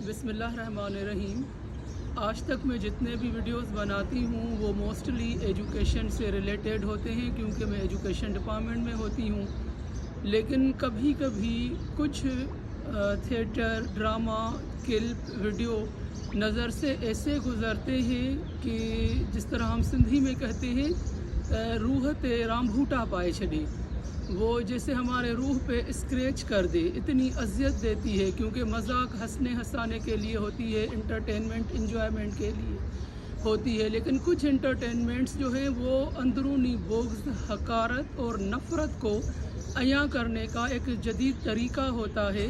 बिस्मिल्लाहिर्रहमानिर्रहीम। आज तक मैं जितने भी वीडियोस बनाती हूँ वो मोस्टली एजुकेशन से रिलेटेड होते हैं, क्योंकि मैं एजुकेशन डिपार्टमेंट में होती हूँ। लेकिन कभी कभी कुछ थिएटर, ड्रामा, क्लिप, वीडियो नज़र से ऐसे गुज़रते हैं कि जिस तरह हम सिंधी में कहते हैं रूह ते रामभूटा पाए छड़े, वो जैसे हमारे रूह पे स्क्रैच कर दे, इतनी अजियत देती है। क्योंकि मजाक हंसने हंसाने के लिए होती है, इंटरटेनमेंट इंजॉयमेंट के लिए होती है, लेकिन कुछ इंटरटेनमेंट्स जो हैं वो अंदरूनी बुग़्ज़, हकारत और नफ़रत को अयां करने का एक जदीद तरीक़ा होता है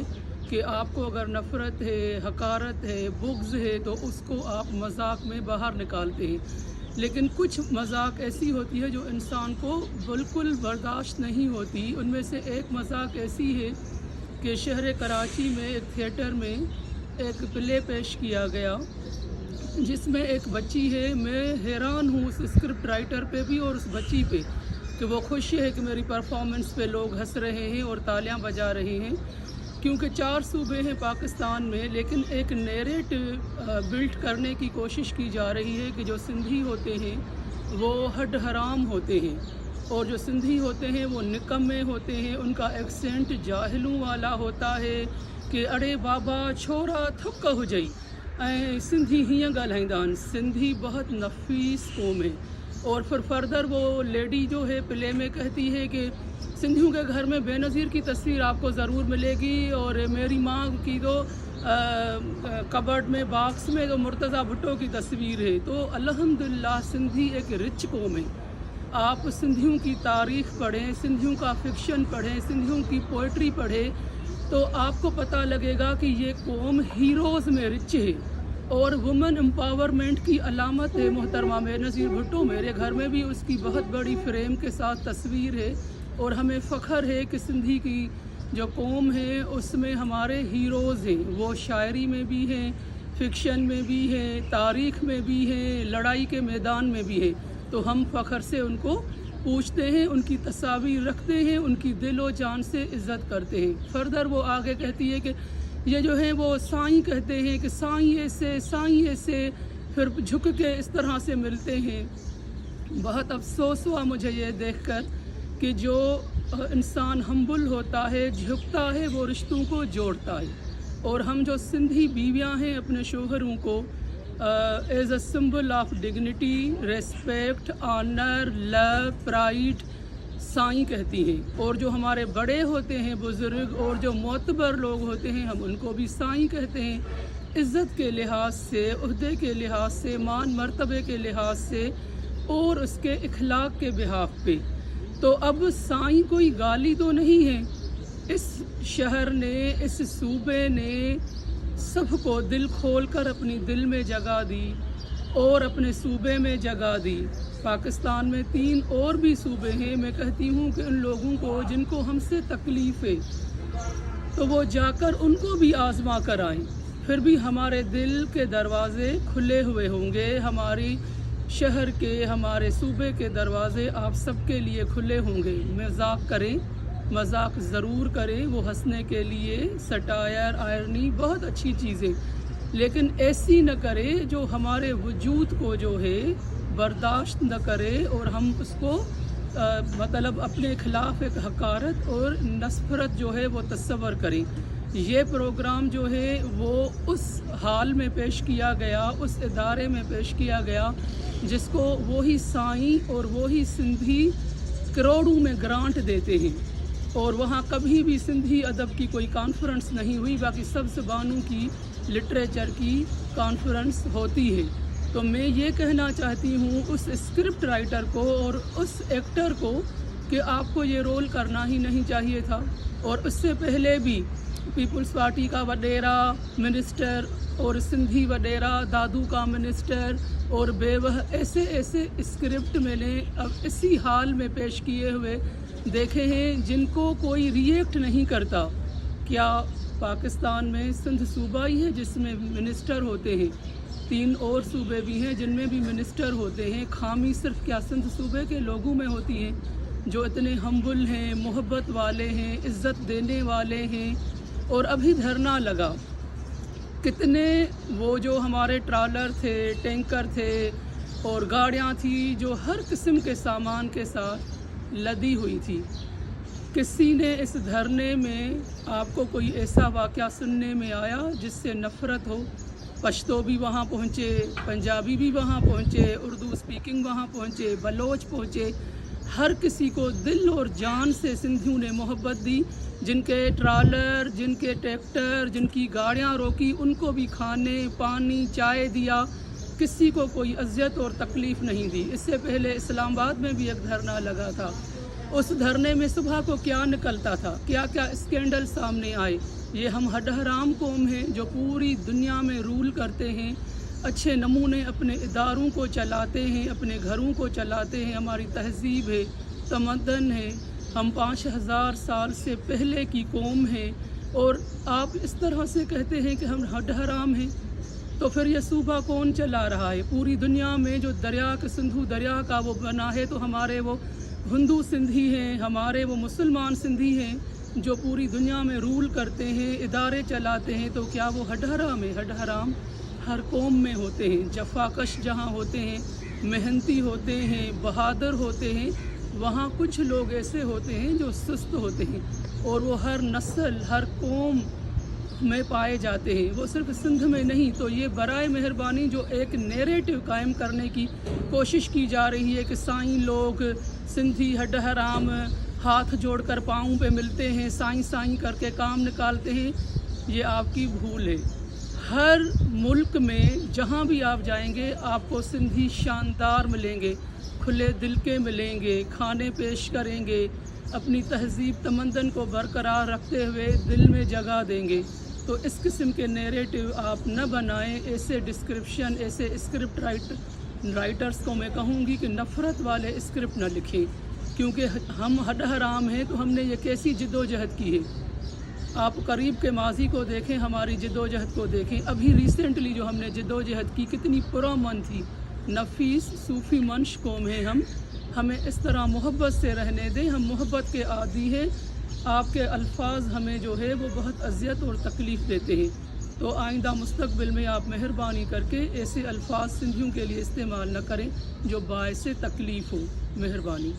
कि आपको अगर नफ़रत है, हकारत है, बुग़्ज़ है, तो उसको आप मजाक में बाहर निकालते हैं। लेकिन कुछ मजाक ऐसी होती है जो इंसान को बिल्कुल बर्दाश्त नहीं होती। उनमें से एक मजाक ऐसी है कि शहर कराची में एक थिएटर में एक प्ले पेश किया गया जिसमें एक बच्ची है। मैं हैरान हूँ उस स्क्रिप्ट राइटर पे भी और उस बच्ची पे कि वो खुश है कि मेरी परफॉर्मेंस पे लोग हंस रहे हैं और तालियां बजा रहे हैं। क्योंकि 4 सूबे हैं पाकिस्तान में, लेकिन एक नैरेटिव बिल्ड करने की कोशिश की जा रही है कि जो सिंधी होते हैं वो हड हराम होते हैं और जो सिंधी होते हैं वो निकम्मे होते हैं। उनका एक्सेंट जाहिलूं वाला होता है कि अड़े बाबा छोरा थुक हुजई, ऐं सिंधी हीअं ॻाल्हाईंदा आहिनि। सिंधी बहुत नफीस कौम है। और फिर फर्दर वो लेडी जो है प्ले में कहती है कि सिंधियों के घर में बेनज़ीर की तस्वीर आपको ज़रूर मिलेगी और मेरी माँ की तो कबर्ड में, बॉक्स में तो मुर्तज़ा भुट्टो की तस्वीर है। तो अल्हम्दुलिल्लाह सिंधी एक रिच कौम है। आप सिंधियों की तारीख़ पढ़ें, सिंधियों का फ़िक्शन पढ़ें, सिंधियों की पोइट्री पढ़ें, तो आपको पता लगेगा कि ये कौम हीरोज़ में रिच है और वुमेन एम्पावरमेंट की अलामत है। मोहतरमा बेनज़ीर भुट्टो, मेरे घर में भी उसकी बहुत बड़ी फ्रेम के साथ तस्वीर है और हमें फ़ख्र है कि सिंधी की जो कौम है उसमें हमारे हीरोज़ हैं। वो शायरी में भी हैं, फ़िक्शन में भी हैं, तारीख़ में भी हैं, लड़ाई के मैदान में भी हैं। तो हम फ़ख्र से उनको पूछते हैं, उनकी तस्वीर रखते हैं, उनकी दिल व जान से इज़्ज़त करते हैं। फर्दर वो आगे कहती है कि ये जो हैं वो साईं कहते हैं कि साईं ऐसे फिर झुक के इस तरह से मिलते हैं। बहुत अफसोस हुआ मुझे ये देखकर कि जो इंसान हम्बल होता है, झुकता है, वो रिश्तों को जोड़ता है। और हम जो सिंधी बीवियां हैं अपने शोहरों को as a symbol of dignity, respect, honour, love, pride साईं कहती हैं। और जो हमारे बड़े होते हैं बुज़ुर्ग और जो मोतबर लोग होते हैं हम उनको भी साईं कहते हैं। इज़्ज़त के लिहाज से, उहदे के लिहाज से, मान मर्तबे के लिहाज से और उसके इखलाक के बिहाफ पे। तो अब साईं कोई गाली तो नहीं है। इस शहर ने, इस सूबे ने सबको दिल खोल कर अपनी दिल में जगह दी और अपने सूबे में जगह दी। पाकिस्तान में 3 और भी सूबे हैं। मैं कहती हूँ कि उन लोगों को जिनको हमसे तकलीफ़ है तो वो जाकर उनको भी आज़मा कर आएँ। फिर भी हमारे दिल के दरवाज़े खुले हुए होंगे। हमारी शहर के, हमारे सूबे के दरवाज़े आप सबके लिए खुले होंगे। मजाक करें, मजाक ज़रूर करें, वो हंसने के लिए, सटायर, आयरनी बहुत अच्छी चीज़ें, लेकिन ऐसी न करे जो हमारे वजूद को जो है बर्दाश्त न करे और हम उसको मतलब अपने ख़िलाफ़ एक हकारत और नफ़रत जो है वो तस्वर करें। ये प्रोग्राम जो है वो उस हाल में पेश किया गया, उस इदारे में पेश किया गया जिसको वही साईं और वही सिंधी करोड़ों में ग्रांट देते हैं। और वहाँ कभी भी सिंधी अदब की कोई कॉन्फ्रेंस नहीं हुई, बाकी सब ज़बानों की लिटरेचर की कॉन्फ्रेंस होती है। तो मैं ये कहना चाहती हूँ उस स्क्रिप्ट राइटर को और उस एक्टर को कि आपको ये रोल करना ही नहीं चाहिए था। और उससे पहले भी पीपल्स पार्टी का वडेरा मिनिस्टर और सिंधी वडेरा दादू का मिनिस्टर और बेवह ऐसे स्क्रिप्ट मैंने अब इसी हाल में पेश किए हुए देखे हैं जिनको कोई रिएक्ट नहीं करता। क्या पाकिस्तान में सिंध सूबा ही है जिसमें मिनिस्टर होते हैं? 3 और सूबे भी हैं जिनमें भी मिनिस्टर होते हैं। खामी सिर्फ क्या सिंध सूबे के लोगों में होती है जो इतने हम्बल हैं, मोहब्बत वाले हैं, इज़्ज़त देने वाले हैं। और अभी धरना लगा कितने वो जो हमारे ट्रॉलर थे, टैंकर थे और गाड़ियाँ थी जो हर किस्म के सामान के साथ लदी हुई थी। किसी ने इस धरने में आपको कोई ऐसा वाक़या सुनने में आया जिससे नफ़रत हो? पश्तो भी वहाँ पहुँचे, पंजाबी भी वहाँ पहुँचे, उर्दू स्पीकिंग वहाँ पहुँचे, बलोच पहुँचे, हर किसी को दिल और जान से सिंधियों ने मोहब्बत दी। जिनके ट्रॉलर, जिनके ट्रैक्टर, जिनकी गाड़ियाँ रोकी, उनको भी खाने, पानी, चाय दिया, किसी को कोई अज़ियत और तकलीफ़ नहीं दी। इससे पहले इस्लामाबाद में भी एक धरना लगा था। उस धरने में सुबह को क्या निकलता था, क्या क्या स्कैंडल सामने आए। ये हम हडहराम कौम हैं जो पूरी दुनिया में रूल करते हैं, अच्छे नमूने अपने इदारों को चलाते हैं, अपने घरों को चलाते हैं, हमारी तहज़ीब है, तमद्दन है, हम 5000 साल से पहले की कौम है, और आप इस तरह से कहते हैं कि हम हडहराम हैं। तो फिर ये सूबा कौन चला रहा है? पूरी दुनिया में जो दरिया के सिंधु दरिया का वो बना है, तो हमारे वो हिंदू सिंधी हैं, हमारे वो मुसलमान सिंधी हैं जो पूरी दुनिया में रूल करते हैं, इदारे चलाते हैं। तो क्या वो हडहराम है? हडहराम हर कौम में होते हैं। जफाकश जहाँ होते हैं, मेहनती होते हैं, बहादुर होते हैं, वहाँ कुछ लोग ऐसे होते हैं जो सुस्त होते हैं, और वो हर नस्ल, हर कौम में पाए जाते हैं, वो सिर्फ सिंध में नहीं। तो ये बराए मेहरबानी जो एक नैरेटिव कायम करने की कोशिश की जा रही है कि साईं लोग सिंधी हडहराम हाथ जोड़कर पाँव पे मिलते हैं, साईं साईं करके काम निकालते हैं, ये आपकी भूल है। हर मुल्क में जहाँ भी आप जाएंगे आपको सिंधी शानदार मिलेंगे, खुले दिल के मिलेंगे, खाने पेश करेंगे, अपनी तहज़ीब तमद्दन को बरकरार रखते हुए दिल में जगह देंगे। तो इस किस्म के नैरेटिव आप न बनाएं। ऐसे डिस्क्रिप्शन, ऐसे स्क्रिप्ट राइटर्स को मैं कहूँगी कि नफ़रत वाले स्क्रिप्ट न लिखें, क्योंकि हम हडहराम हैं तो हमने ये कैसी जिद्दोजहद की है। आप करीब के माजी को देखें, हमारी जिद्दोजहद को देखें। अभी रिसेंटली जो हमने जिद्दोजहद की, कितनी पुरअमन थी। नफीस सूफ़ी मंश कौम है हम, हमें इस तरह मोहब्बत से रहने दें। हम मोहब्बत के आदी हैं। आपके अल्फाज हमें जो है वो बहुत अज़ियत और तकलीफ़ देते हैं। तो आइंदा मुस्तक़बिल में आप मेहरबानी करके ऐसे अल्फाज सिंधियों के लिए इस्तेमाल न करें जो बाइस तकलीफ़ हो। मेहरबानी।